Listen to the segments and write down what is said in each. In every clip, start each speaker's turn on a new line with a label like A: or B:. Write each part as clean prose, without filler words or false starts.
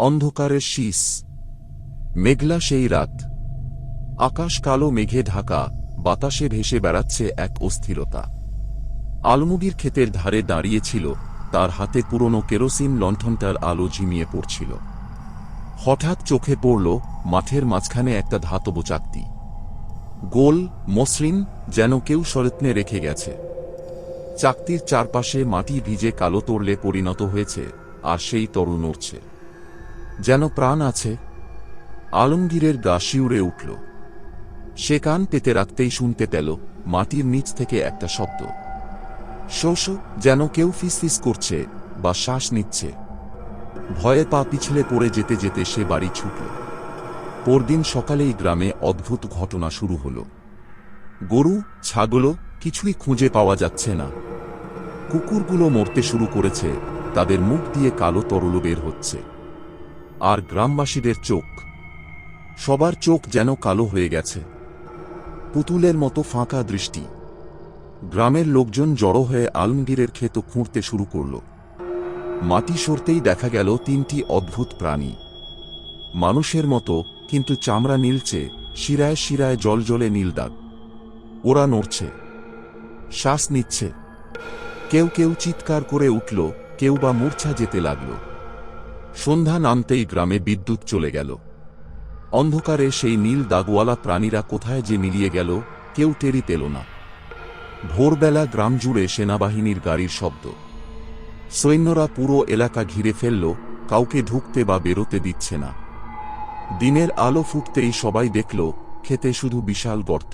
A: অন্ধকারের শীষ, মেঘলা সেই রাত। আকাশ কালো মেঘে ঢাকা, বাতাসে ভেসে বেড়াচ্ছে এক অস্থিরতা। আলমগীর ক্ষেতের ধারে দাঁড়িয়েছিল, তার হাতে পুরনো কেরোসিন লণ্ঠনটার আলো ঝিমিয়ে পড়ছিল। হঠাৎ চোখে পড়ল মাঠের মাঝখানে একটা ধাতব চাকতি, গোল, মসৃণ, যেন কেউ সযত্নে রেখে গেছে। চাকতির চারপাশে মাটি ভিজে কালো তরলে পরিণত হয়েছে, আর সেই তরু নড়ছে, যেন প্রাণ আছে। আলমগীরের গা শিউরে উঠল। সে কান পেতে রাখতেই শুনতে পেল মাটির নিচ থেকে একটা শব্দ, শোষ, যেন কেউ ফিসফিস করছে বা শ্বাস নিচ্ছে। ভয়ে পা পিছলে পড়ে যেতে যেতে সে বাড়ি ছুটল। পরদিন সকালেই গ্রামে অদ্ভুত ঘটনা শুরু হল। গরু, ছাগল কিছুই খুঁজে পাওয়া যাচ্ছে না। কুকুরগুলো মরতে শুরু করেছে, তাদের মুখ দিয়ে কালো তরল বের হচ্ছে। আর গ্রামবাসীদের চোখ, সবার চোখ যেন কালো হয়ে গেছে, পুতুলের মতো ফাঁকা দৃষ্টি। গ্রামের লোকজন জড়ো হয়ে আলমগীরের ক্ষেত খুঁড়তে শুরু করল। মাটি সরতেই দেখা গেল তিনটি অদ্ভুত প্রাণী, মানুষের মতো, কিন্তু চামড়া নীলচে, শিরায় শিরায় জলজলে নীল দাগ। ওরা নড়ছে, শ্বাস নিচ্ছে। কেউ কেউ চিৎকার করে উঠল, কেউ বা মূর্ছা যেতে লাগল। সন্ধ্যা নামতেই গ্রামে বিদ্যুৎ চলে গেল। অন্ধকারে সেই নীল দাগওয়ালা প্রাণীরা কোথায় যে মিলিয়ে গেল, কেউ টেরি পেল না। ভোরবেলা গ্রাম জুড়ে সেনাবাহিনীর গাড়ির শব্দ। সৈন্যরা পুরো এলাকা ঘিরে ফেলল, কাউকে ঢুকতে বা বেরোতে দিচ্ছে না। দিনের আলো ফুটতেই সবাই দেখল ক্ষেতে শুধু বিশাল গর্ত,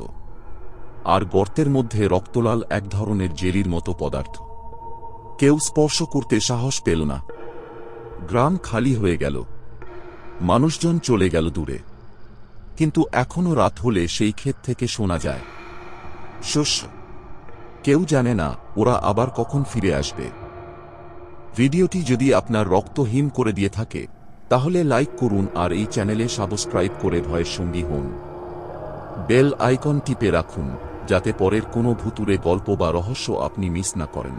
A: আর গর্তের মধ্যে রক্তলাল এক ধরনের জেলির মতো পদার্থ। কেউ স্পর্শ করতে সাহস পেল না। গ্রাম খালি হয়ে গেল, মানুষজন চলে গেল দূরে। কিন্তু এখনো রাত হলে সেই ক্ষেত থেকে শোনা যায় শস্য। কেউ জানে না ওরা আবার কখন ফিরে আসবে। ভিডিওটি যদি আপনার রক্ত হিম করে দিয়ে থাকে, তাহলে লাইক করুন আর এই চ্যানেলে সাবস্ক্রাইব করে ভয়ের সঙ্গী হন। বেল আইকন টিপে রাখুন, যাতে পরের কোনো ভুতুড়ে গল্প বা রহস্য আপনি মিস না করেন।